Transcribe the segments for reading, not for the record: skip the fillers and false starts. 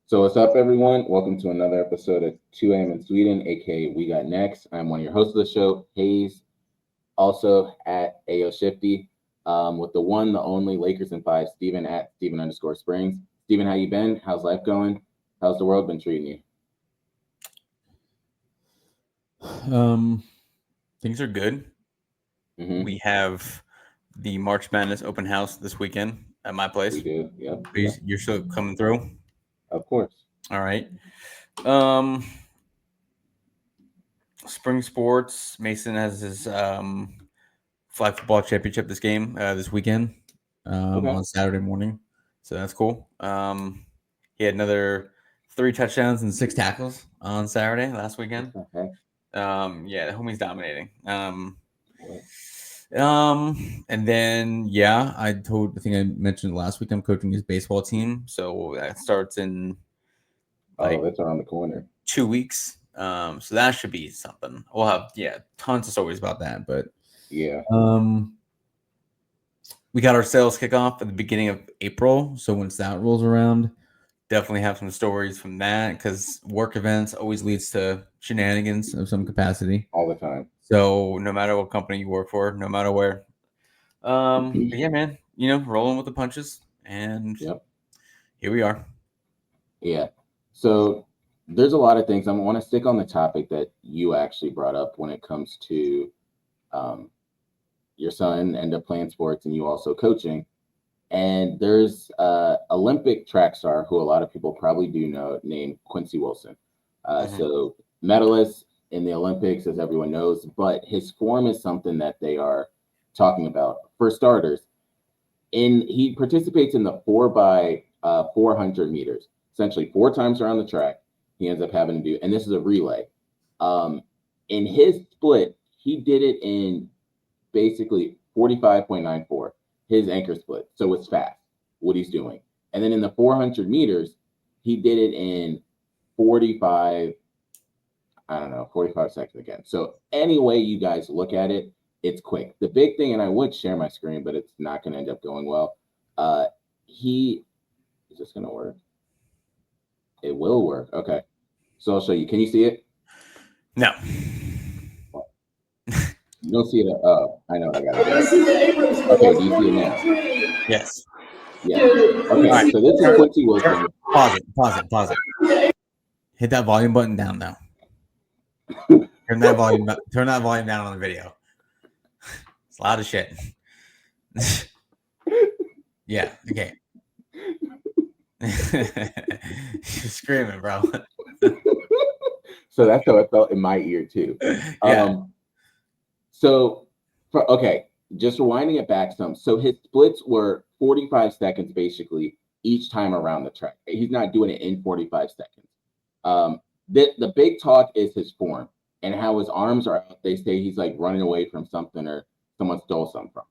So what's up, everyone? Welcome to another episode of 2 a.m. in Sweden, aka We Got Next. I'm one of your hosts of the show, Hayes, also at AO Shifty, with the one, the only Lakers in 5, Steven at Steven_Springs. Steven, how you been? How's life going? How's the world been treating you? Things are good. Mm-hmm. We have the March Madness open house this weekend at my place. We do. Yep. You're still coming through? Of course. All right. Um, Spring sports. Mason has his flag football championship this weekend Okay. on Saturday morning. So that's cool. He had another 3 touchdowns and 6 tackles on Saturday last weekend. Okay. Yeah, the homie's dominating. What? And then I think I mentioned last week I'm coaching his baseball team, so that starts in like It's around the corner. 2 weeks. So that should be something. We'll have tons of stories about that, but Yeah. we got our sales kickoff at the beginning of April, so once that rolls around, definitely have some stories from that because work events always leads to shenanigans of some capacity. All the time. So no matter what company you work for, no matter where. But yeah, man, rolling with the punches, and Yep. here we are. Yeah. So there's a lot of things. I want to stick on the topic that you actually brought up when it comes to your son end up playing sports and you also coaching. And there's Olympic track star who a lot of people probably do know named Quincy Wilson. So medalist in the Olympics, as everyone knows, but his form is something that they are talking about. For starters, he participates in the 4x400 meters, essentially 4 times around the track. He ends up having to do, and this is a relay. In his split, he did it in basically 45.94, his anchor split. So it's fast, what he's doing. And then in the 400 meters, he did it in 45 seconds again. So any way you guys look at it, it's quick. The big thing, and I would share my screen, but it's not going to end up going well. Is this going to work? It will work. Okay. So I'll show you. Can you see it? No. You don't see it. I know. I got it. Okay. Do you see it now? Yes. Yeah. Okay. Right. So this is Quincy Wilson. Pause it. Hit that volume button down now. Turn that volume down on the video. It's loud as shit. Yeah. Okay. You're screaming, bro. So that's how it felt in my ear too. Yeah. Just rewinding it back some. So his splits were 45 seconds basically each time around the track. He's not doing it in 45 seconds. The big talk is his form and how his arms are out. They say he's like running away from something or someone stole something from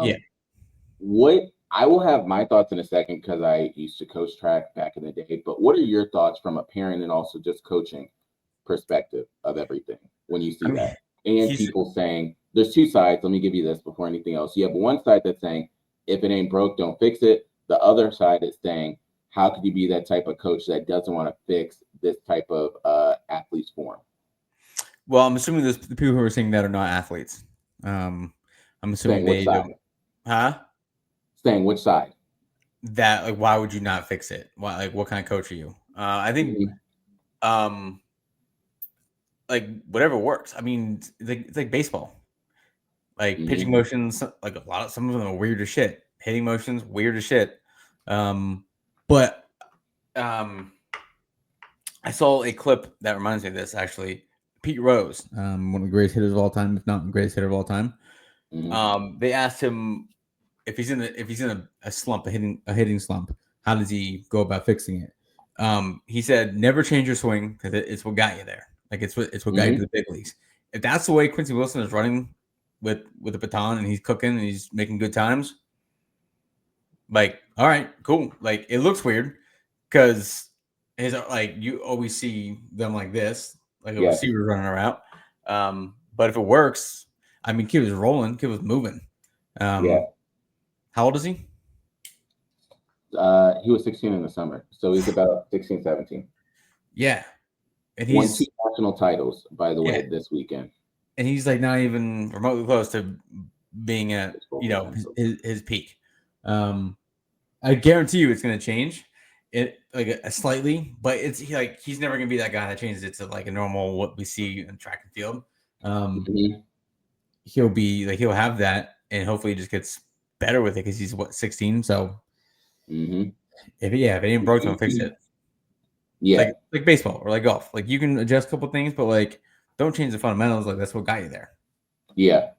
him. What I will have my thoughts in a second because I used to coach track back in the day. But what are your thoughts from a parent and also just coaching perspective of everything when you see that? And people saying there's 2 sides. Let me give you this before anything else. You have one side that's saying if it ain't broke, don't fix it. The other side is saying how could you be that type of coach that doesn't want to fix this type of athlete's form? Well, I'm assuming the people who are saying that are not athletes. I'm assuming they don't. Huh? Saying which side? That like, why would you not fix it? Why, like, what kind of coach are you? I think, like whatever works. I mean, it's like baseball. Like pitching motions, like some of them are weird as shit. Hitting motions, weird as shit. But I saw a clip that reminds me of this actually. Pete Rose, one of the greatest hitters of all time, if not the greatest hitter of all time. They asked him if he's in a slump, a hitting slump, how does he go about fixing it? He said, never change your swing because it's what got you there. Like it's what got you to the big leagues. If that's the way Quincy Wilson is running with a baton and he's cooking and he's making good times, like, all right, cool. Like it looks weird because his you always see them like this, like a receiver running around. But if it works, I mean, kid was rolling, kid was moving. How old is he? He was 16 in the summer, so he's about 16, 17. Yeah, and won he's 2 national titles, by the way, yeah, this weekend. and he's like not even remotely close to being at his peak. I guarantee you it's going to change it like a slightly, but it's he's never going to be that guy that changes it to like a normal what we see in track and field. He'll have that, and hopefully he just gets better with it because he's 16. So if it ain't broke, don't fix it. Yeah, like baseball or like golf. Like you can adjust a couple things, but like don't change the fundamentals. Like that's what got you there. Yeah.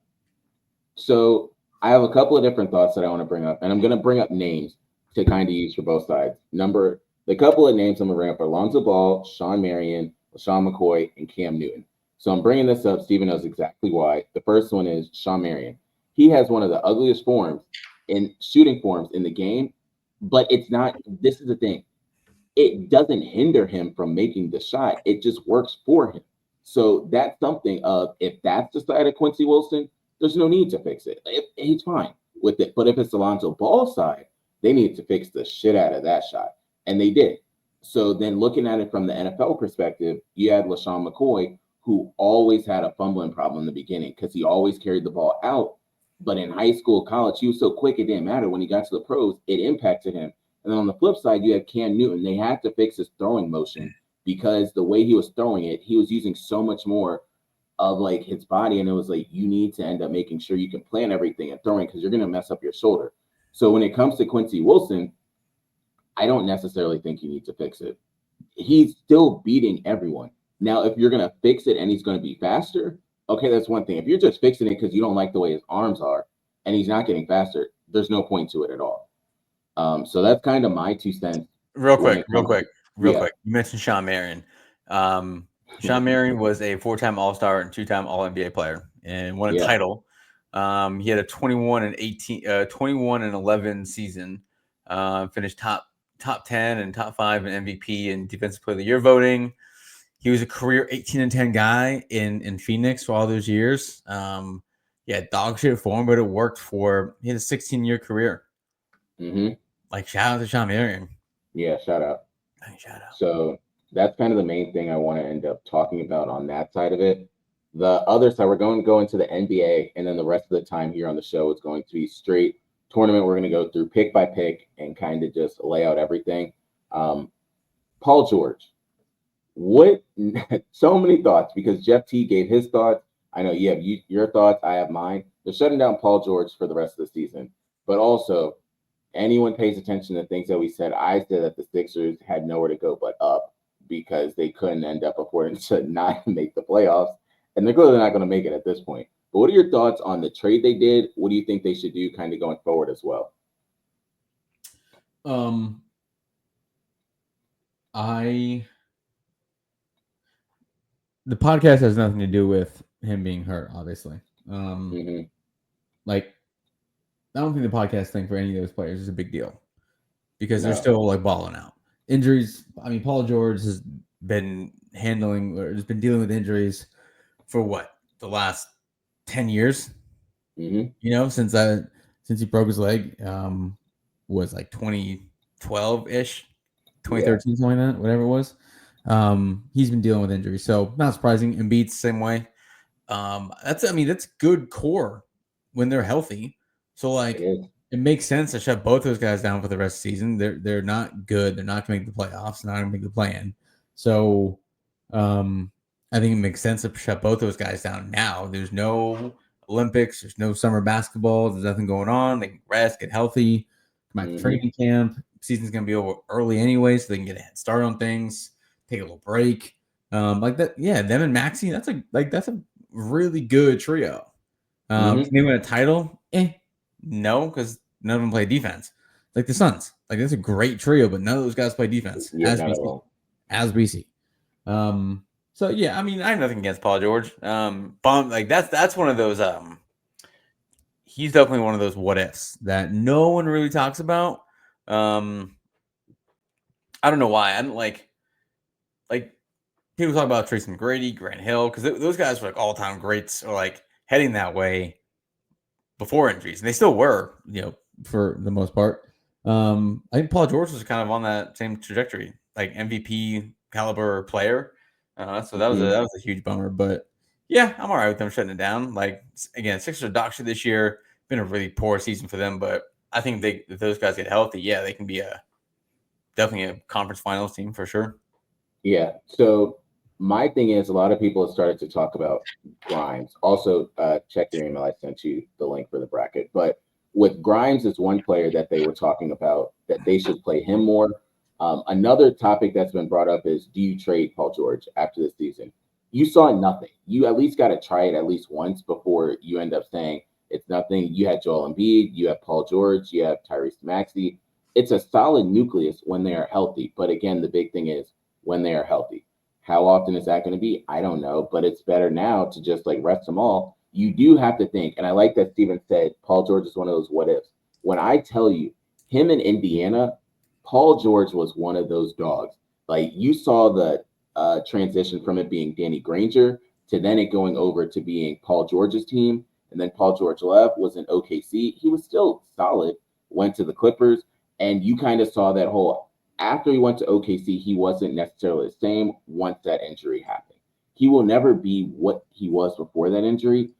So I have a couple of different thoughts that I want to bring up, and I'm going to bring up names to kind of use for both sides. The couple of names I'm going to bring up are Alonzo Ball, Sean Marion, LaShawn McCoy, and Cam Newton. So I'm bringing this up. Steven knows exactly why. The first one is Sean Marion. He has one of the ugliest shooting forms in the game, but it's not. This is the thing. It doesn't hinder him from making the shot. It just works for him. So that's something if that's the side of Quincy Wilson, there's no need to fix it. He's fine with it. But if it's Alonzo Ball's side, they need to fix the shit out of that shot. And they did. So then looking at it from the NFL perspective, you had LaShawn McCoy, who always had a fumbling problem in the beginning because he always carried the ball out. But in high school, college, he was so quick, it didn't matter. When he got to the pros, it impacted him. And then on the flip side, you had Cam Newton. They had to fix his throwing motion because the way he was throwing it, he was using so much more of like his body. And it was like, you need to end up making sure you can plan everything and throwing because you're going to mess up your shoulder. So when it comes to Quincy Wilson, I don't necessarily think you need to fix it. He's still beating everyone. Now, if you're going to fix it and he's going to be faster, okay, that's one thing. If you're just fixing it because you don't like the way his arms are and he's not getting faster, there's no point to it at all. So that's kind of my 2 cents. Real quick. You mentioned Sean Marion. Sean Marion was a 4-time All-Star and 2-time All-NBA player and won a title. He had a 21-11 season. Finished top 10 and top 5 in MVP and Defensive Player of the Year voting. He was a career 18-10 guy in Phoenix for all those years. Dog shit for him, but it worked he had a 16-year career. Like, shout out to Sean Marion. Yeah, shout out. So that's kind of the main thing I want to end up talking about on that side of it. The other side, we're going to go into the NBA, and then the rest of the time here on the show is going to be straight tournament. We're going to go through pick by pick and kind of just lay out everything. Paul George. So many thoughts because Jeff T gave his thoughts. I know you have your thoughts. I have mine. They're shutting down Paul George for the rest of the season. But also, anyone pays attention to things that we said, I said that the Sixers had nowhere to go but up because they couldn't end up affording to not make the playoffs. And they're clearly not going to make it at this point. But what are your thoughts on the trade they did? What do you think they should do kind of going forward as well? The podcast has nothing to do with him being hurt, obviously. Like, I don't think the podcast thing for any of those players is a big deal because they're still like balling out. Injuries. I mean, Paul George has been dealing with injuries for the last 10 years. You know, since he broke his leg, was like 2012 ish, 2013, something like that, whatever it was. He's been dealing with injuries, so not surprising. Embiid's the same way. That's good core when they're healthy. So like it makes sense to shut both those guys down for the rest of the season. They're not good. They're not going to make the playoffs. Not going to make the play-in. So I think it makes sense to shut both those guys down now. There's no Olympics. There's no summer basketball. There's nothing going on. They can rest, get healthy, come back to training camp. Season's going to be over early anyway, so they can get a head start on things, take a little break. Like that. Yeah, them and Maxey, that's a really good trio. Can they win a title? No, because none of them play defense. Like the Suns. Like that's a great trio, but none of those guys play defense. As we see. So yeah, I mean, I have nothing against Paul George. Like that's one of those. He's definitely one of those what ifs that no one really talks about. I don't know why. I don't like people talk about Tracy McGrady, Grant Hill, because those guys were like all-time greats or like heading that way before injuries, and they still were, for the most part. I think Paul George was kind of on that same trajectory, like MVP caliber player. So that was a huge bummer. But yeah, I'm all right with them shutting it down. Like again, Sixers are dog shit this year. Been a really poor season for them, but I think if those guys get healthy, yeah, they can be definitely a conference finals team for sure. Yeah. So my thing is, a lot of people have started to talk about Grimes. Also, check your email. I sent you the link for the bracket. But with Grimes as one player that they were talking about that they should play him more. Another topic that's been brought up is, do you trade Paul George after this season? You saw nothing. You at least got to try it at least once before you end up saying it's nothing. You had Joel Embiid, you have Paul George, you have Tyrese Maxey. It's a solid nucleus when they are healthy. But again, the big thing is when they are healthy. How often is that going to be? I don't know, but it's better now to just like rest them all. You do have to think, and I like that Steven said Paul George is one of those what ifs. When I tell you him in Indiana, Paul George was one of those dogs. Like you saw the transition from it being Danny Granger to then it going over to being Paul George's team. And then Paul George left, was in OKC. He was still solid, went to the Clippers. And you kind of saw that whole after he went to OKC, he wasn't necessarily the same once that injury happened. He will never be what he was before that injury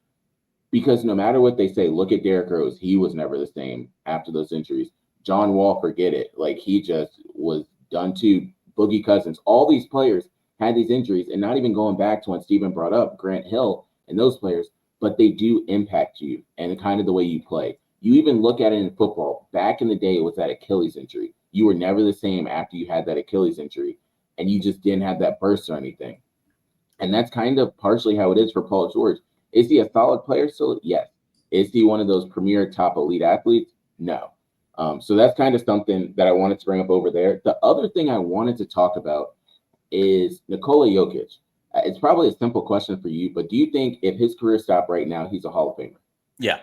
because no matter what they say, look at Derrick Rose. He was never the same after those injuries. John Wall, forget it. Like he just was done too. Boogie Cousins, all these players had these injuries, and not even going back to when Steven brought up Grant Hill and those players, but they do impact you and kind of the way you play. You even look at it in football. Back in the day, it was that Achilles injury. You were never the same after you had that Achilles injury, and you just didn't have that burst or anything. And that's kind of partially how it is for Paul George. Is he a solid player still? Yes. Is he one of those premier top elite athletes? No. So that's kind of something that I wanted to bring up over there. The other thing I wanted to talk about is Nikola Jokic. It's probably a simple question for you, but do you think if his career stopped right now, he's a Hall of Famer? Yeah.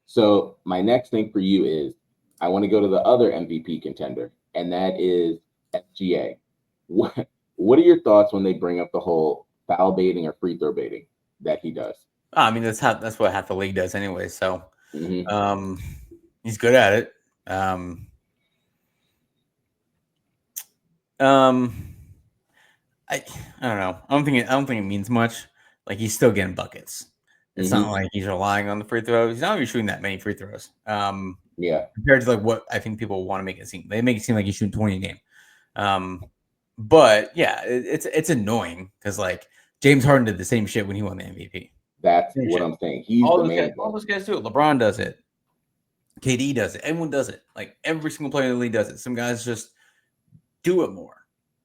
So my next thing for you is I want to go to the other MVP contender, and that is SGA. What are your thoughts when they bring up the whole foul baiting or free throw baiting that he does? I mean, that's what half the league does anyway. So he's good at it. I don't know. I don't think it means much. Like he's still getting buckets. It's not like he's relying on the free throws. He's not even shooting that many free throws. Yeah. Compared to like what I think people want to make it seem. They make it seem like he's shooting 20 a game. But yeah, it's annoying because like James Harden did the same shit when he won the MVP. That's what I'm saying. He's the man. All those guys do it. LeBron does it. KD does it. Everyone does it. Like every single player in the league does it. Some guys just do it more.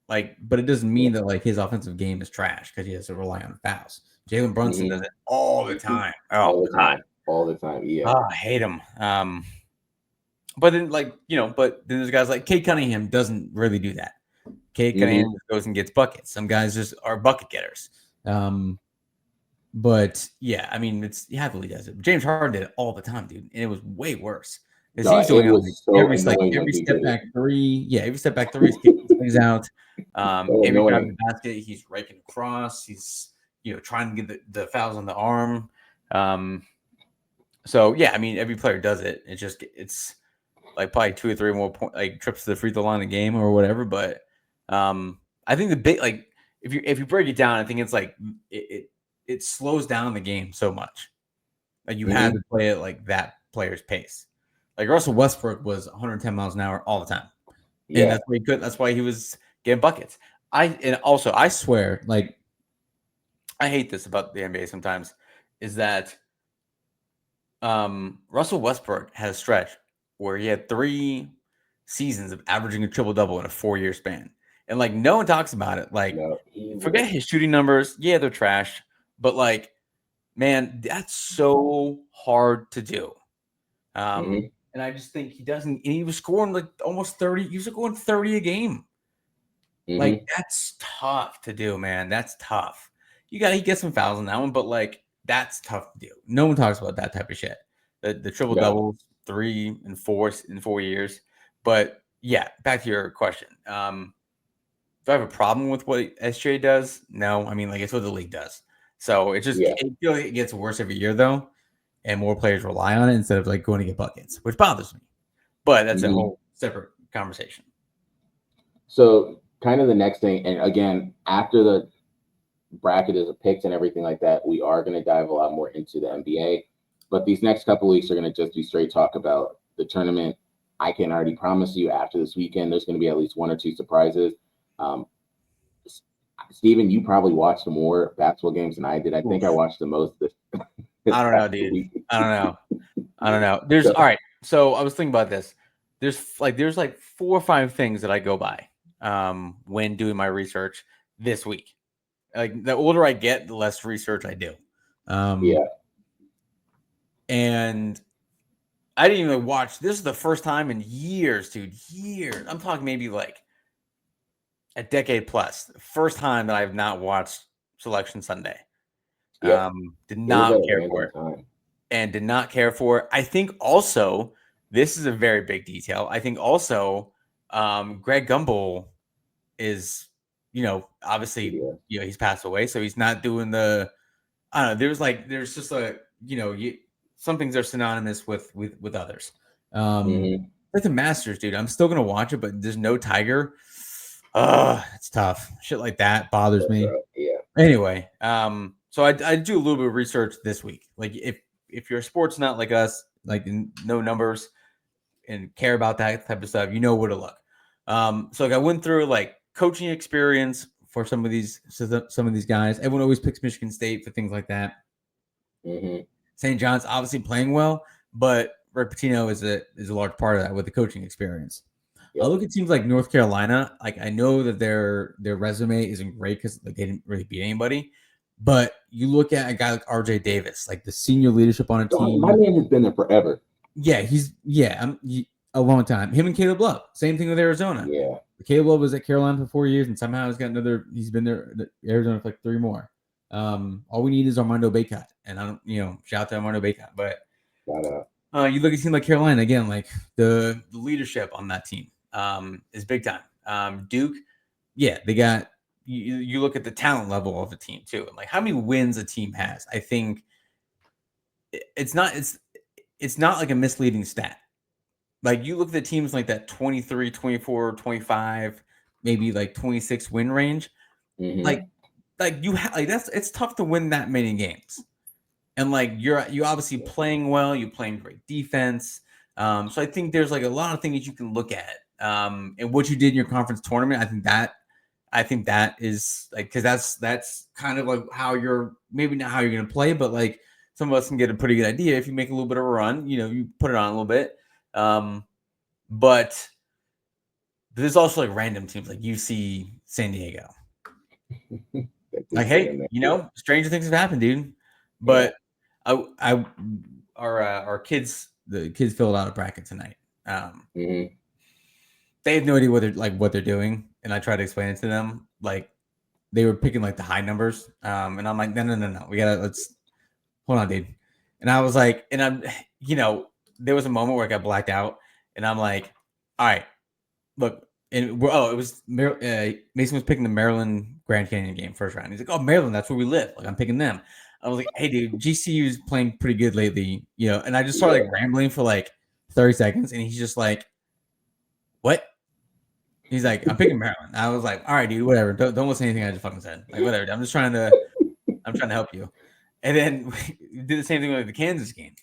Like, but it doesn't mean that like his offensive game is trash because he has to rely on fouls. Jalen Brunson does it all the time. All the time. Yeah. I hate him. But then like, but then there's guys like Cade Cunningham doesn't really do that. Cade Cunningham goes and gets buckets. Some guys just are bucket getters. But yeah, I mean, he heavily does it. James Harden did it all the time, dude, and it was way worse. No, he's doing every step back three. Yeah, every step back three, he's kicking things out. Every time the basket, he's raking across. He's trying to get the fouls on the arm. So yeah, I mean, every player does it. It's like probably 2 or 3 more like trips to the free throw line a game or whatever. But I think the big like if you break it down, I think it's like it slows down the game so much. Like you had to play it like that player's pace. Like Russell Westbrook was 110 miles an hour all the time. Yeah, and that's why he could. That's why he was getting buckets. I swear, like I hate this about the NBA sometimes, is that Russell Westbrook had a stretch where he had 3 seasons of averaging a triple-double in a 4-year span. And like no one talks about it. Like forget his shooting numbers. Yeah, they're trash. But like, man, that's so hard to do. And I just think he doesn't. And he was scoring like almost 30. He was scoring 30 a game. Like that's tough to do, man. That's tough. He gets some fouls on that one, but like that's tough to do. No one talks about that type of shit. The triple doubles, 3 and 4 in 4 years. But yeah, back to your question. Do I have a problem with what SJ does? No, I mean like it's what the league does. So it just it feels like it gets worse every year though, and more players rely on it instead of like going to get buckets, which bothers me. but that's a whole separate conversation. So kind of the next thing, and again, after the bracket is picked and everything like that, we are going to dive a lot more into the NBA. But these next couple of weeks are going to just be straight talk about the tournament. I can already promise you after this weekend, there's going to be at least one or two surprises. Steven, you probably watched more basketball games than I did. I think I watched the most. I don't know, dude. I don't know. There's all right. So I was thinking about this. There's like 4 or 5 things that I go by when doing my research this week. Like the older I get, the less research I do. And I didn't even watch. This is the first time in years, dude. Years. I'm talking maybe like a decade plus. First time that I've not watched Selection Sunday. Did not care for it. And did not care for it. I think also, this is a very big detail. I think also Greg Gumbel is, obviously, he's passed away. So he's not doing the, I don't know. There's just a, some things are synonymous with others. Like the Masters, dude. I'm still going to watch it, but there's no Tiger. It's tough. Shit like that bothers me. Anyway, so I do a little bit of research this week. Like if you're a sports nut like us, like no numbers and care about that type of stuff, you know where to look. So like I went through like coaching experience for some of these guys. Everyone always picks Michigan State for things like that. St. John's obviously playing well, but Rick Pitino is a large part of that with the coaching experience. I look at teams like North Carolina. Like I know that their resume isn't great because like, they didn't really beat anybody. But you look at a guy like RJ Davis, like the senior leadership on a team. My man has been there forever. Yeah, he's a long time. Him and Caleb Love, same thing with Arizona. Yeah, Caleb Love was at Carolina for 4 years, and somehow he's been there Arizona for like 3 more. All we need is Armando Bacot, and I don't, shout out to Armando Bacot. But you look at a team like Carolina again, like the leadership on that team is big time. Duke, they got. You look at the talent level of a team too, and like how many wins a team has. I think it's not like a misleading stat. Like you look at the teams like that 23, 24, 25, maybe like 26 win range. Like it's tough to win that many games. And like you obviously playing well, you're playing great defense. So I think there's like a lot of things you can look at. And what you did in your conference tournament, I think that is like, because that's kind of like how you're maybe not how you're going to play, but like some of us can get a pretty good idea if you make a little bit of a run, you put it on a little bit. But there's also like random teams like UC San Diego. Like, hey, stranger things have happened, dude. But our kids, the kids filled out a bracket tonight. They have no idea what they're doing. And I tried to explain it to them. Like they were picking like the high numbers. And I'm like, no. Let's hold on, dude. And I was like, and I'm, there was a moment where I got blacked out and I'm like, all right, look. And it was Mason was picking the Maryland Grand Canyon game first round. He's like, oh, Maryland, that's where we live. Like I'm picking them. I was like, hey, dude, GCU is playing pretty good lately, and I just started like rambling for like 30 seconds. And he's just like, what? He's like, I'm picking Maryland. I was like, all right, dude, whatever. Don't listen to anything I just fucking said. Like, whatever. I'm trying to help you. And then we did the same thing with the Kansas game.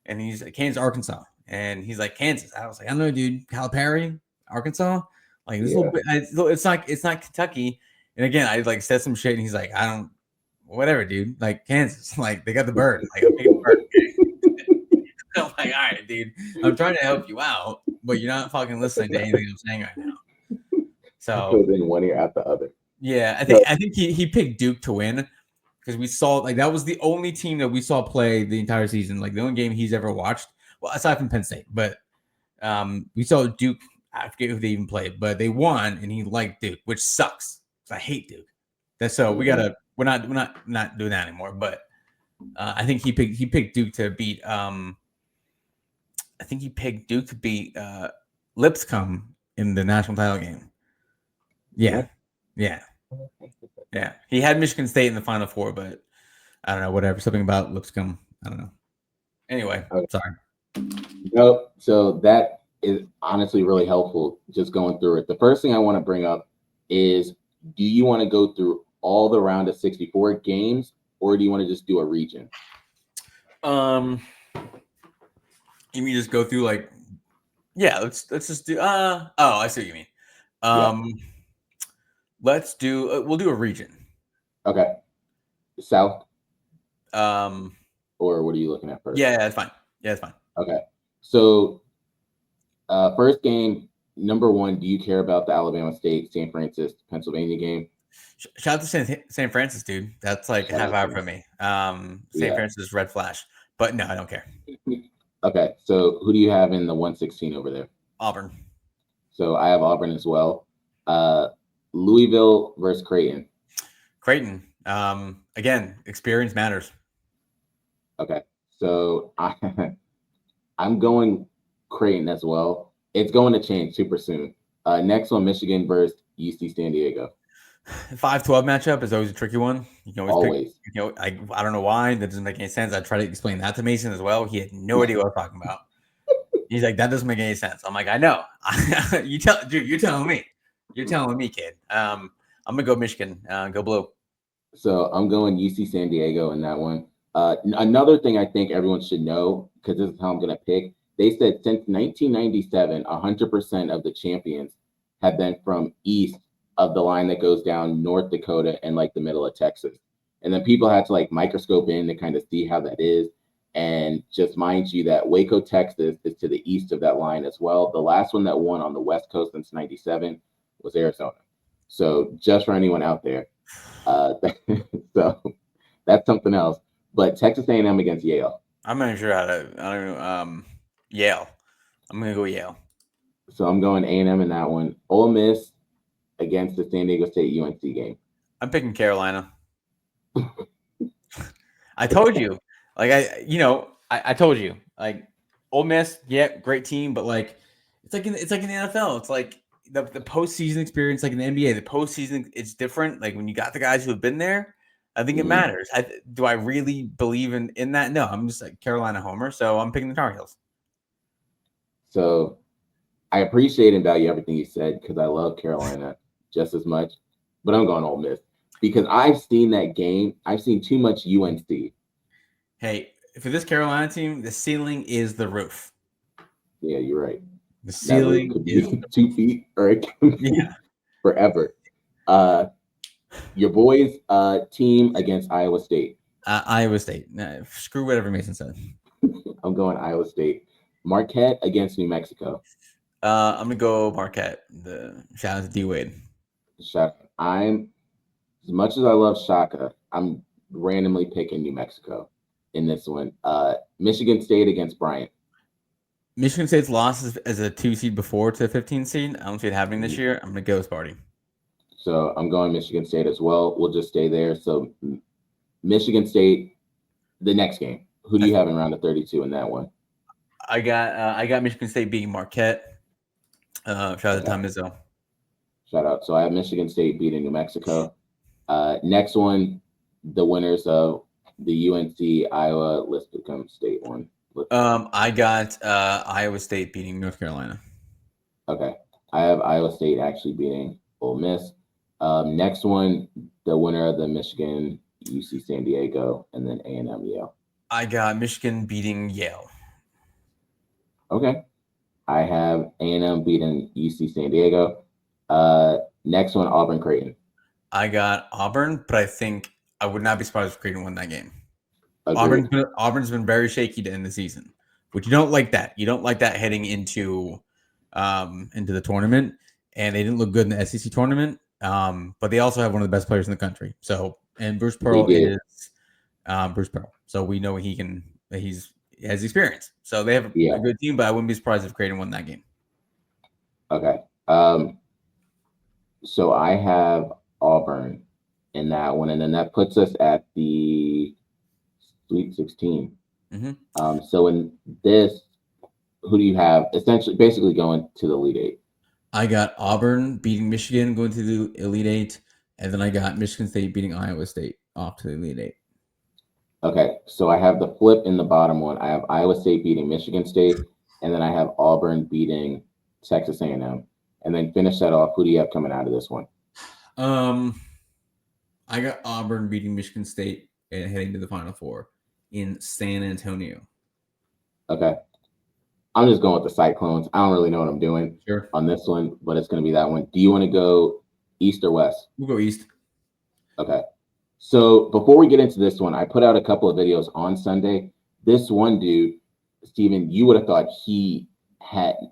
And he's like, Kansas, Arkansas. And he's like, Kansas. I was like, I don't know, dude. Calipari, Arkansas. Like this little bit. It's not Kentucky. And again, I like said some shit, and he's like, whatever, dude. Like Kansas. Like they got the bird. Like I'm picking the bird. I'm like, all right, dude. I'm trying to help you out, but you're not fucking listening to anything I'm saying right now. So in one ear out the other. Yeah, I think he picked Duke to win because we saw like that was the only team that we saw play the entire season. Like the only game he's ever watched, well, aside from Penn State, but we saw Duke. I forget who they even played, but they won, and he liked Duke, which sucks. I hate Duke. That's so we're not doing that anymore. But I think he picked Duke to beat. I think he picked Duke to beat Lipscomb in the national title game. Yeah. He had Michigan State in the Final Four, but I don't know, whatever. Something about Lipscomb. I don't know. Anyway, sorry. No, so that is honestly really helpful just going through it. The first thing I want to bring up is, do you want to go through all the round of 64 games, or do you want to just do a region? You mean just go through like, yeah, let's just do I see what you mean. Let's do we'll do a region. Okay. South? Or what are you looking at first? Yeah, that's fine. Yeah, that's fine. Okay. So first game, number 1, do you care about the Alabama State, St. Francis, Pennsylvania game? Shout out to St. Francis, dude. That's like half hour for me. St. Francis Red Flash. But no, I don't care. Okay. So who do you have in the 116 over there? Auburn. So I have Auburn as well. Louisville versus Creighton. Creighton. Again, experience matters. Okay. So I'm going Creighton as well. It's going to change super soon. Next one, Michigan versus UC San Diego. 5-12 matchup is always a tricky one. You can always pick, I don't know why. That doesn't make any sense. I tried to explain that to Mason as well. He had no idea what I was talking about. He's like, that doesn't make any sense. I'm like, I know. You're telling me. You're telling me, kid. I'm gonna go Michigan. Go blue. So I'm going UC San Diego in that one. Another thing I think everyone should know, because this is how I'm gonna pick. They said since 1997, 100% of the champions have been from east of the line that goes down North Dakota and like the middle of Texas. And then people had to like microscope in to kind of see how that is. And just mind you that Waco, Texas is to the east of that line as well. The last one that won on the West Coast since 97 was Arizona. So just for anyone out there. So that's something else. But Texas A&M against Yale. I'm not sure how to, I don't know. Yale. I'm going to go Yale. So I'm going A&M in that one. Ole Miss against the San Diego State UNC game. I'm picking Carolina. I told you. Like, I told you. Like, Ole Miss, yeah, great team, but like, it's like in the NFL. It's like the postseason experience, like in the NBA, the postseason, it's different. Like when you got the guys who have been there, I think it matters. Do I really believe in that? No, I'm just like Carolina homer, so I'm picking the Tar Heels. So I appreciate and value everything you said because I love Carolina just as much, but I'm going Ole Miss because I've seen that game. I've seen too much UNC. Hey, for this Carolina team, the ceiling is the roof. Yeah, you're right. The ceiling could be 2 feet or it can be forever. Your boys' team against Iowa State. Iowa State. Screw whatever Mason said. I'm going Iowa State. Marquette against New Mexico. I'm gonna go Marquette. Shout out to D Wade. I'm as much as I love Shaka, I'm randomly picking New Mexico in this one. Michigan State against Bryant. Michigan State's lost as a 2 seed before to a 15 seed. I don't see it happening this year. I'm gonna go with Sparty. So I'm going Michigan State as well. We'll just stay there. So Michigan State, the next game. Who do you have in round of 32 in that one? I got Michigan State beating Marquette. Shout out to Tom Izzo. Shout out. So I have Michigan State beating New Mexico. Next one, the winners of the UNC Iowa. Let's become state one. I got Iowa State beating North Carolina. Okay. I have Iowa State actually beating Ole Miss. Next one, the winner of the Michigan, UC San Diego, and then A&M Yale. I got Michigan beating Yale. Okay. I have A&M beating UC San Diego. Next one, Auburn Creighton. I got Auburn, but I think I would not be surprised if Creighton won that game. Agreed. Auburn's been very shaky to end the season, but you don't like that. You don't like that heading into the tournament, and they didn't look good in the SEC tournament. But they also have one of the best players in the country. So, and Bruce Pearl is Bruce Pearl. So we know he has experience. So they have a good team, but I wouldn't be surprised if Creighton won that game. Okay. So I have Auburn in that one, and then that puts us at the Sweet 16. Mm-hmm. So in this, who do you have essentially basically going to the Elite Eight? I got Auburn beating Michigan going to the Elite Eight, and then I got Michigan State beating Iowa State off to the Elite Eight. Okay, so I have the flip in the bottom one. I have Iowa State beating Michigan State, and then I have Auburn beating Texas A&M. And then finish that off. Who do you have coming out of this one? I got Auburn beating Michigan State and heading to the Final Four in San Antonio. Okay. I'm just going with the Cyclones. I don't really know what I'm doing on this one, but it's going to be that one. Do you want to go East or West? We'll go East. Okay. So before we get into this one, I put out a couple of videos on Sunday. This one dude, Steven, you would have thought he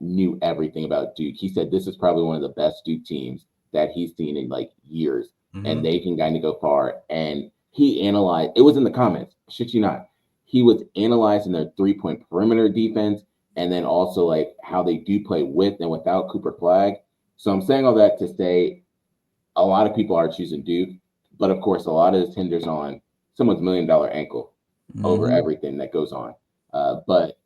knew everything about Duke. He said this is probably one of the best Duke teams that he's seen in like years, and they can kind of go far. And he analyzed, it was in the comments, shit you not. He was analyzing their 3-point perimeter defense, and then also like how they do play with and without Cooper Flag. So I'm saying all that to say a lot of people are choosing Duke, but of course a lot of this hinders on someone's $1 million ankle over everything that goes on. But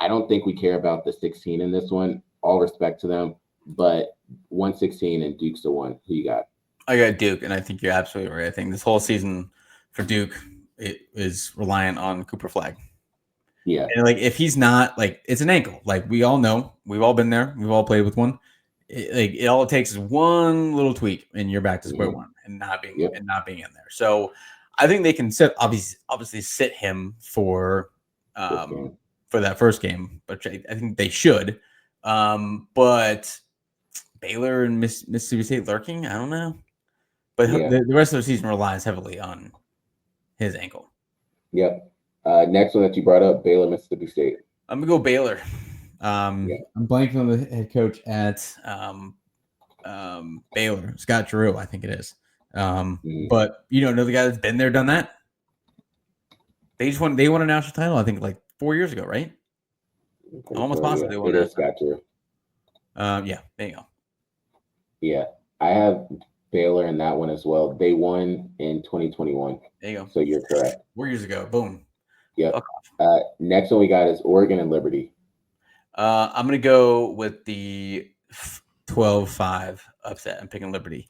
I don't think we care about the 16 in this one. All respect to them, but 116 and Duke's the one. Who you got? I got Duke, and I think you're absolutely right. I think this whole season for Duke, it is reliant on Cooper Flag. Yeah. And like if he's not, like, it's an ankle. Like we all know, we've all been there, we've all played with one. All it takes is one little tweak, and you're back to square one, and not being in there. So I think they can obviously sit him for that first game, but I think they should. But Baylor and Mississippi State lurking, I don't know. But the rest of the season relies heavily on his ankle. Yep. Next one that you brought up, Baylor, Mississippi State. I'm gonna go Baylor. I'm blanking on the head coach at Baylor, Scott Drew, I think it is. But another guy that's been there, done that. They won a national title, I think, like 4 years ago, right? I'm almost positive they won that. Scott Drew. Yeah, there you go. Yeah, I have Baylor in that one as well. They won in 2021. There you go. So you're correct. 4 years ago. Boom. Yep. Next one we got is Oregon and Liberty. I'm going to go with the 12-5 upset. I'm picking Liberty.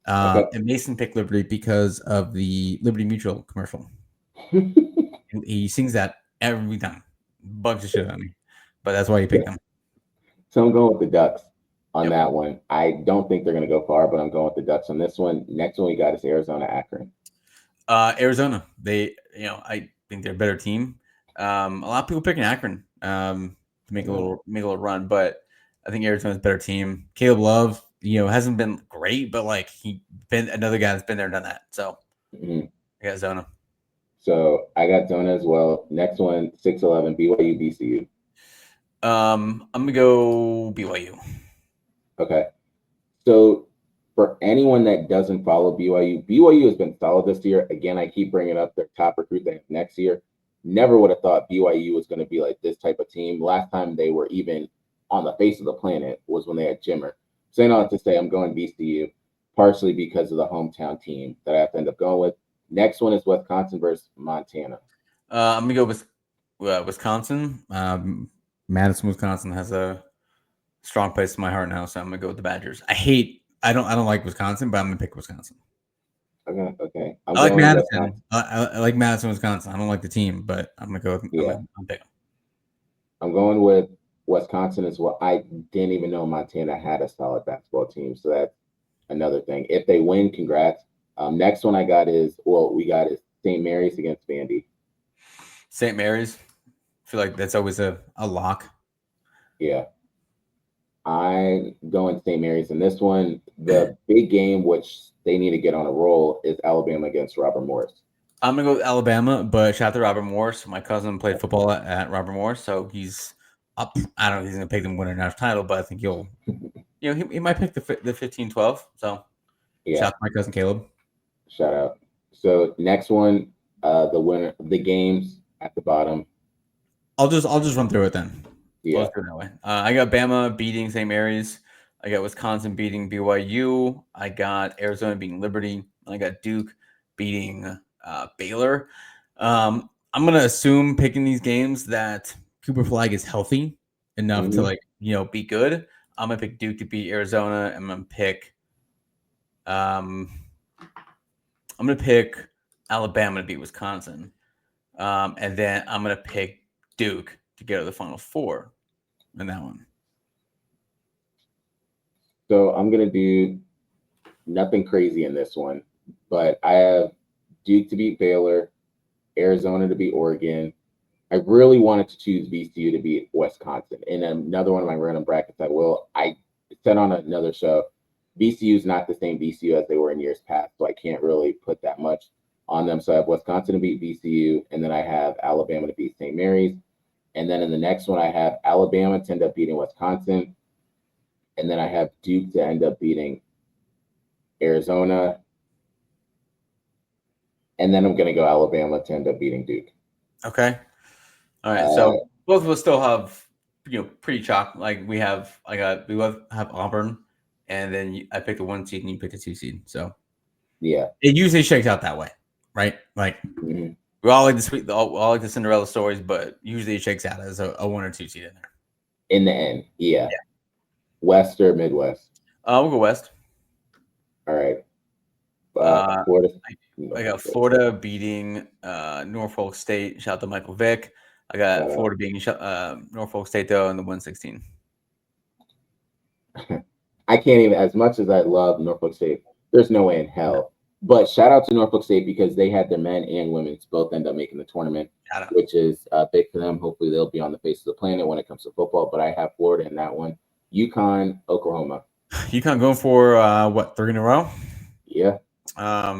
And Mason picked Liberty because of the Liberty Mutual commercial. He sings that every time. Bugs the shit out of me. But that's why he picked them. So I'm going with the Ducks on that one. I don't think they're going to go far, but I'm going with the Ducks on this one. Next one we got is Arizona, Akron. Arizona. I think they're a better team. A lot of people picking Akron to make a little run, but I think Arizona's a better team. Caleb Love, hasn't been great, but like he been another guy that's been there and done that. So I got Zona. So I got Zona as well. Next one, 6-11, BYU, VCU. I'm gonna go BYU. Okay. So for anyone that doesn't follow BYU has been solid this year. Again, I keep bringing up their top recruit they have next year. Never would have thought BYU was going to be like this type of team. Last time they were even on the face of the planet was when they had Jimmer. Saying all that to say, I'm going VCU, partially because of the hometown team that I have to end up going with. Next one is Wisconsin versus Montana. I'm going to go with Wisconsin. Madison, Wisconsin has a strong place in my heart now, so I'm going to go with the Badgers. I don't like Wisconsin, but I'm going to pick Wisconsin. Okay. I like Madison. I like Madison, Wisconsin. I don't like the team, but I'm going to go with I'm picking. I'm going with Wisconsin as well. I didn't even know Montana had a solid basketball team, so that's another thing. If they win, congrats. Next one we got St. Mary's against Vandy. St. Mary's. I feel like that's always a lock. Yeah. I'm going St. Mary's in this one. The big game, which they need to get on a roll, is Alabama against Robert Morris. I'm going to go with Alabama, but shout out to Robert Morris. My cousin played football at Robert Morris, so he's up. I don't know if he's going to pick them to win a national title, but I think he might pick the 15-12. So shout out to my cousin Caleb. Shout out. So next one, the winner, the games at the bottom. I'll just run through it then. Yeah. Let's do it that way. I got Bama beating St. Mary's. I got Wisconsin beating BYU. I got Arizona beating Liberty. I got Duke beating Baylor. I'm going to assume picking these games that Cooper Flag is healthy enough to be good. I'm going to pick Duke to beat Arizona. I'm going to pick Alabama to beat Wisconsin. And then I'm going to pick Duke to get to the Final Four. in that one? So I'm going to do nothing crazy in this one, but I have Duke to beat Baylor, Arizona to beat Oregon. I really wanted to choose VCU to beat Wisconsin. In another one of my random brackets, I said on another show, VCU is not the same VCU as they were in years past, so I can't really put that much on them. So I have Wisconsin to beat VCU, and then I have Alabama to beat St. Mary's. And then in the next one, I have Alabama to end up beating Wisconsin. And then I have Duke to end up beating Arizona. And then I'm going to go Alabama to end up beating Duke. Okay. All right. So both of us still have, pretty chalk. Like we both have Auburn, and then I picked a 1 seed and you picked a 2 seed. So yeah, it usually shakes out that way, right? Like we all like all like the Cinderella stories, but usually it shakes out as a 1 or 2 seed in there. In the end, yeah. West or Midwest? We'll go West. All right. Florida. I got Florida beating Norfolk State. Shout out to Michael Vick. I got Florida beating Norfolk State though in the 116. I can't even, as much as I love Norfolk State, there's no way in hell. But shout out to Norfolk State because they had their men and women's both end up making the tournament, which is big for them. Hopefully they'll be on the face of the planet when it comes to football. But I have Florida in that one. UConn, Oklahoma. UConn going for 3 in a row? Yeah. I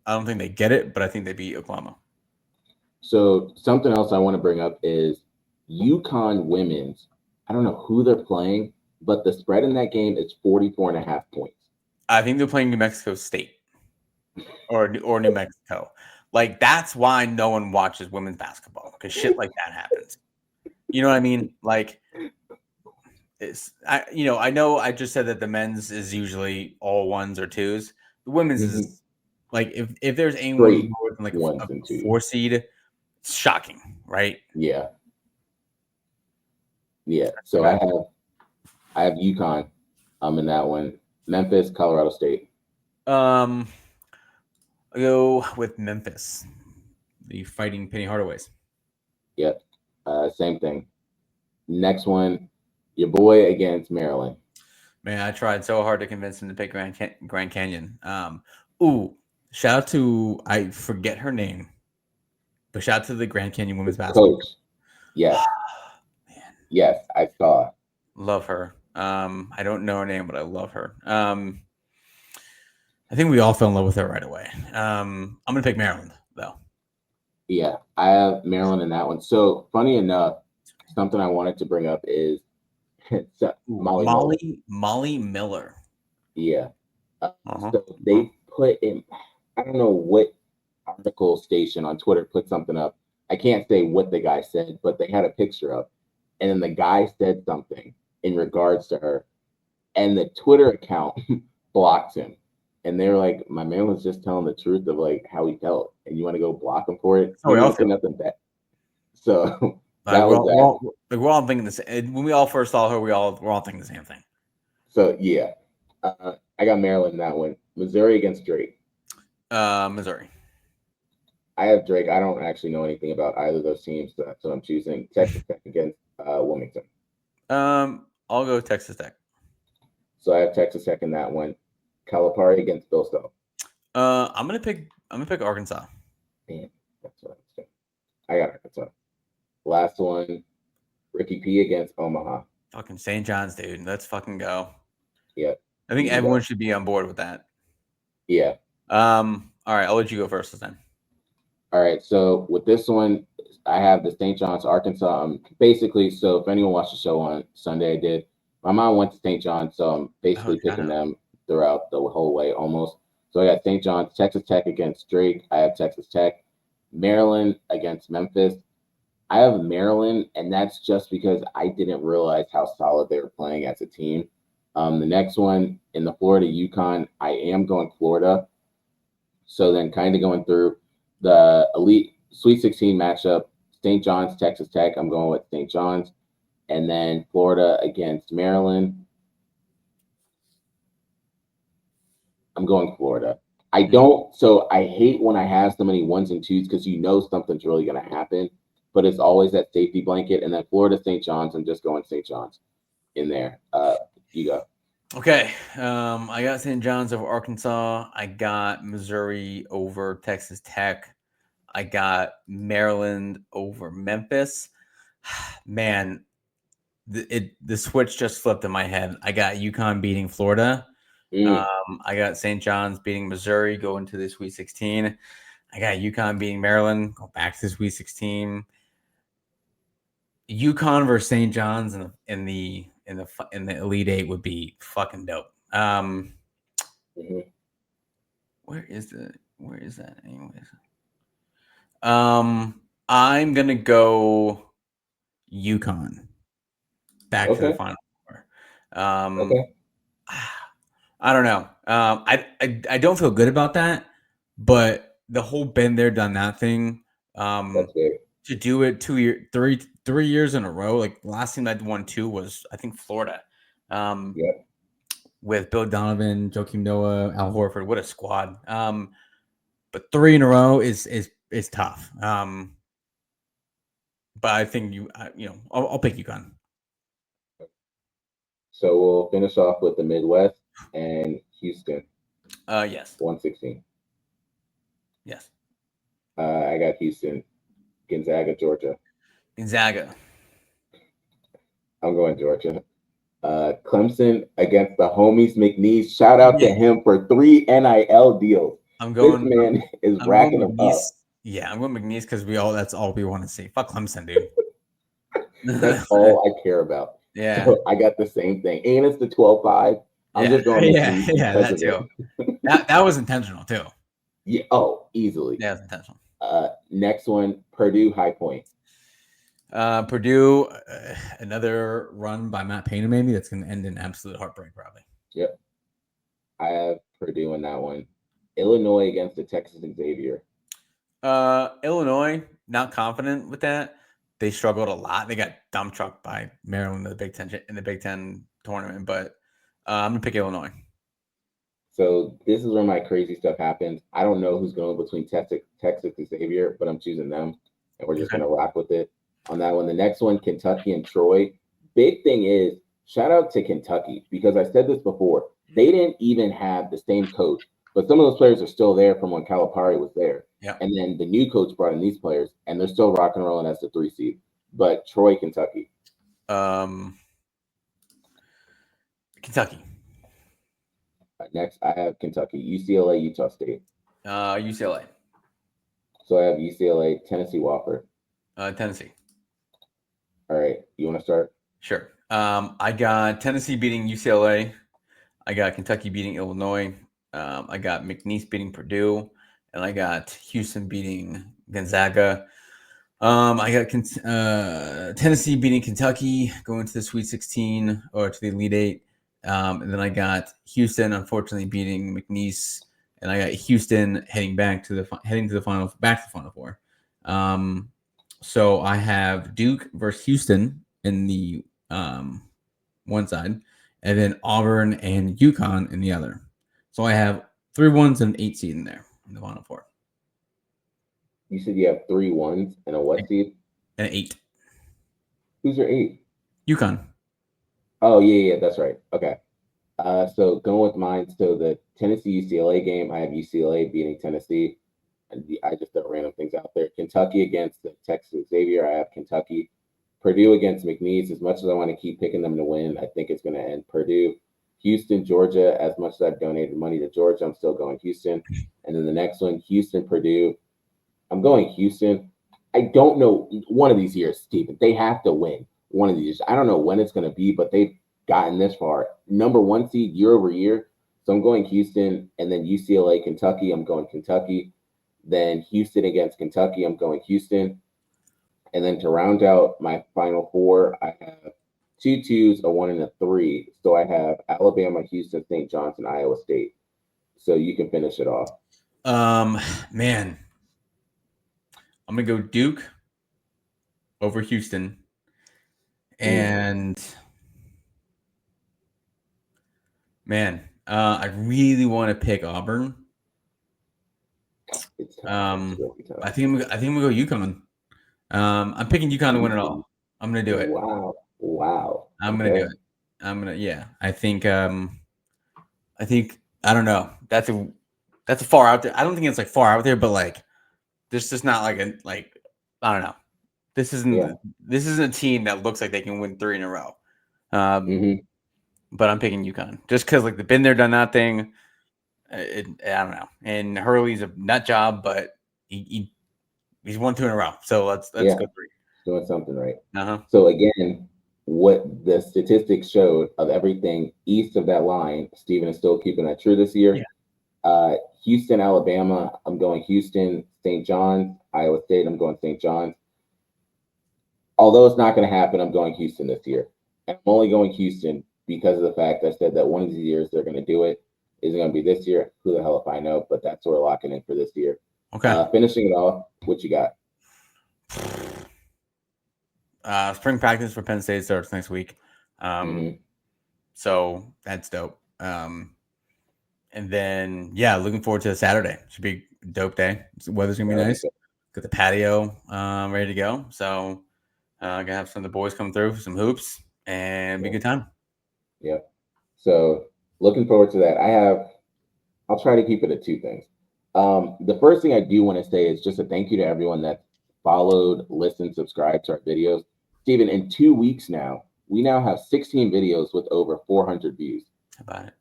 don't think they get it, but I think they beat Oklahoma. So something else I want to bring up is UConn women's. I don't know who they're playing, but the spread in that game is 44.5 points. I think they're playing New Mexico State or New Mexico. Like that's why no one watches women's basketball because shit like that happens. You know what I mean? Like I know I just said that the men's is usually all 1s or 2s. The women's is like if there's anyone more than like a 4 seed, it's shocking, right? Yeah. Yeah. So I have UConn. I'm in that one. Memphis, Colorado State. I go with Memphis. The Fighting Penny Hardaways. Yep. Same thing. Next one, your boy against Maryland. Man, I tried so hard to convince him to pick Grand Canyon. Shout out to, I forget her name, but shout out to the Grand Canyon women's basketball coach. Yes. Man. Yes, I saw. Love her. I don't know her name, but I love her. I think we all fell in love with her right away. I'm going to pick Maryland, though. Yeah, I have Maryland in that one. So, funny enough, something I wanted to bring up is Molly Miller. Yeah. So they put in, I don't know what article station on Twitter put something up. I can't say what the guy said, but they had a picture up. And then the guy said something in regards to her. And the Twitter account blocked him. And they were like, my man was just telling the truth of like how he felt. And you want to go block him for it? Oh, we all feel nothing bad. So that was that. We're all thinking the same. When we all first saw her, we're all thinking the same thing. So yeah. I got Maryland in that one. Missouri against Drake. Missouri. I have Drake. I don't actually know anything about either of those teams, so that's what I'm choosing. Texas Tech against Wilmington. I'll go Texas Tech. So I have Texas Tech in that one. Calipari against Bill Self. I'm gonna pick Arkansas. Damn, that's what I'm saying. I got Arkansas. Last one, Ricky P against Omaha. Fucking St. John's, dude. Let's fucking go. Yeah. I think everyone should be on board with that. Yeah. All right, I'll let you go first then. All right. So with this one, I have the St. John's, Arkansas. Basically, so if anyone watched the show on Sunday, I did. My mom went to St. John's, so I'm basically picking them throughout the whole way almost. So I got St. John's, Texas Tech against Drake. I have Texas Tech. Maryland against Memphis. I have Maryland, and that's just because I didn't realize how solid they were playing as a team. The next one in the Florida UConn, I am going Florida. So then kind of going through the Elite Sweet 16 matchup, St. John's, Texas Tech, I'm going with St. John's. And then Florida against Maryland, I'm going Florida. I hate when I have so many 1s and 2s because you know something's really going to happen. but it's always that safety blanket. And then Florida St. John's, I'm just going St. John's in there. You go. Okay. I got St. John's over Arkansas. I got Missouri over Texas Tech. I got Maryland over Memphis. Man, the switch just flipped in my head. I got UConn beating Florida. I got St. John's beating Missouri, going to the Sweet 16. I got UConn beating Maryland, go back to the Sweet 16. UConn versus St. John's in the Elite Eight would be fucking dope. Where is that anyways? I'm gonna go UConn back to the Final Four. I don't know. I don't feel good about that, but the whole been there, done that thing. To do it 3 years in a row. Like last team that won 2 was I think Florida. With Bill Donovan, Joakim Noah, Al Horford. What a squad. But 3 in a row is tough. But I think I'll pick UConn. So we'll finish off with the Midwest and Houston. Yes. 116. Yes. I got Houston. Gonzaga, Georgia. Gonzaga. I'm going Georgia. Clemson against the homies McNeese. Shout out to him for 3 NIL deals. This man is racking them up. Yeah, I'm going McNeese because that's all we want to see. Fuck Clemson, dude. That's all I care about. Yeah. So I got the same thing. And it's the 12-5. I'm just going McNeese. Yeah, that too. that was intentional too. Yeah. Oh, easily. Yeah, it's intentional. Next one, Purdue High Point. Purdue, another run by Matt Painter, maybe that's going to end in absolute heartbreak, probably. Yep. I have Purdue in that one. Illinois against the Texas Xavier. Illinois, not confident with that. They struggled a lot. They got dump trucked by Maryland in the Big Ten tournament, but I'm going to pick Illinois. So this is where my crazy stuff happens. I don't know who's going between Texas and Xavier, but I'm choosing them, and we're just going to rock with it on that one. The next one, Kentucky and Troy. Big thing is, shout out to Kentucky, because I said this before. They didn't even have the same coach, but some of those players are still there from when Calipari was there. Yeah. And then the new coach brought in these players, and they're still rock and rolling as the 3 seed. But Troy, Kentucky. Kentucky. Next, I have Kentucky, UCLA, Utah State. UCLA. So I have UCLA, Tennessee, Wofford. Tennessee. All right, you want to start? Sure. I got Tennessee beating UCLA. I got Kentucky beating Illinois. I got McNeese beating Purdue, and I got Houston beating Gonzaga. I got Tennessee beating Kentucky, going to the Sweet 16 or to the Elite Eight. And then I got Houston, unfortunately, beating McNeese, and I got Houston heading to the Final Four. So I have Duke versus Houston in the one side, and then Auburn and UConn in the other. So I have 3 1s and an 8 seed in there in the Final Four. You said you have 3 1s and a what seed? And an 8. Who's your 8? UConn. Oh, yeah, that's right. Okay. So going with mine, so the Tennessee-UCLA game, I have UCLA beating Tennessee. And I just throw random things out there. Kentucky against the Texas Xavier, I have Kentucky. Purdue against McNeese, as much as I want to keep picking them to win, I think it's going to end Purdue. Houston, Georgia, as much as I've donated money to Georgia, I'm still going Houston. And then the next one, Houston, Purdue. I'm going Houston. I don't know, one of these years, Stephen, they have to win one of these. I don't know when it's going to be, but they've gotten this far. Number 1 seed year over year. So I'm going Houston, and then UCLA, Kentucky, I'm going Kentucky. Then Houston against Kentucky, I'm going Houston. And then to round out my Final Four, I have 2 2s, a 1, and a 3. So I have Alabama, Houston, St. John's, and Iowa State. So you can finish it off. Man, I'm gonna go Duke over Houston, and man, I really want to pick Auburn. I think I'm gonna go UConn. I'm picking UConn to win it all. I'm gonna do it. Wow. I'm gonna do it. I think I don't know. That's a far out there. I don't think it's like far out there, but like there's just not like I don't know. This isn't a team that looks like they can win 3 in a row. But I'm picking UConn just because like they've been there, done that thing. I don't know. And Hurley's a nut job, but he's won 2 in a row. So let's go 3. Doing something right. Uh-huh. So again, what the statistics showed of everything east of that line, Steven is still keeping that true this year. Yeah. Houston, Alabama, I'm going Houston. St. John's, Iowa State, I'm going St. John's. Although it's not going to happen, I'm going Houston this year. And I'm only going Houston because of the fact I said that one of these years they're going to do it. Is it going to be this year? Who the hell if I know? But that's what we're locking in for this year. Okay. Finishing it off, what you got? Spring practice for Penn State starts next week. So that's dope. And then, looking forward to Saturday. Should be a dope day. The weather's going to be nice. Got the patio ready to go. So going to have some of the boys come through for some hoops and be a good time. Yep. So looking forward to that. I'll try to keep it at 2 things. The first thing I do want to say is just a thank you to everyone that followed, listened, subscribed to our videos. Steven, in 2 weeks now, we now have 16 videos with over 400 views. How about it?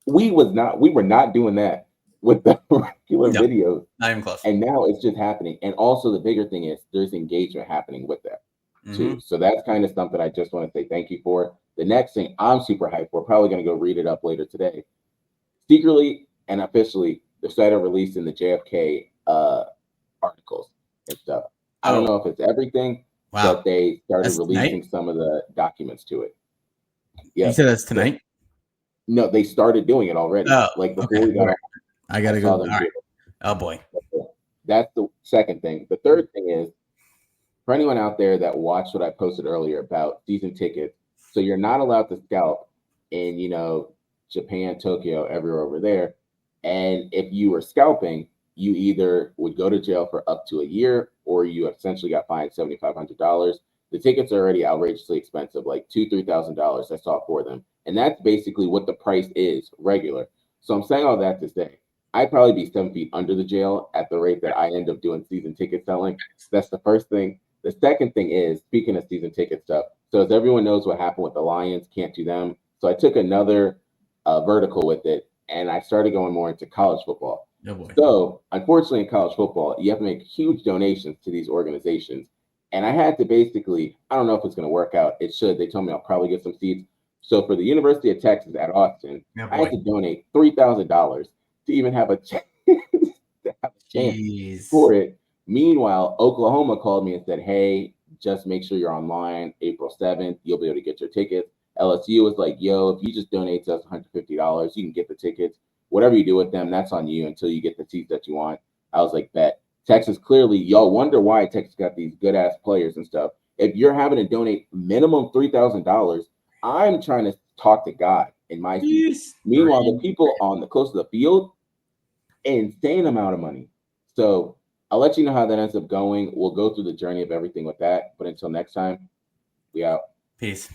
We were not doing that with the regular videos. Not even close. And now it's just happening. And also the bigger thing is there's engagement happening with that too. So that's kind of something I just want to say thank you for. The next thing I'm super hyped for, probably going to go read it up later today. Secretly and officially, they started releasing the JFK articles and stuff. I don't know if it's everything, but they started releasing some of the documents to it. Yeah. You said that's tonight? No, they started doing it already. Before we got I got to go. All right. Oh, boy. That's the second thing. The third thing is, for anyone out there that watched what I posted earlier about season tickets, so you're not allowed to scalp in, Japan, Tokyo, everywhere over there. And if you were scalping, you either would go to jail for up to a year or you essentially got fined $7,500. The tickets are already outrageously expensive, like $2,000, $3,000. I saw 4 of them. And that's basically what the price is regular. So I'm saying all that to say, I'd probably be 7 feet under the jail at the rate that I end up doing season ticket selling. That's the first thing. The second thing is, speaking of season ticket stuff, so as everyone knows what happened with the Lions, can't do them. So I took another vertical with it, and I started going more into college football. Oh boy. So unfortunately in college football, you have to make huge donations to these organizations. And I had to basically, I don't know if it's going to work out. It should. They told me I'll probably get some seats. So for the University of Texas at Austin, I had to donate $3,000 to even have a chance for it. Meanwhile, Oklahoma called me and said, hey, just make sure you're online April 7th. You'll be able to get your tickets. LSU was like, yo, if you just donate to us $150, you can get the tickets. Whatever you do with them, that's on you until you get the seats that you want. I was like, bet. Texas, clearly, y'all wonder why Texas got these good-ass players and stuff. If you're having to donate minimum $3,000, I'm trying to talk to God in my seat. Meanwhile, the people on the close to the field, insane amount of money. So I'll let you know how that ends up going. We'll go through the journey of everything with that. But until next time, we out. Peace.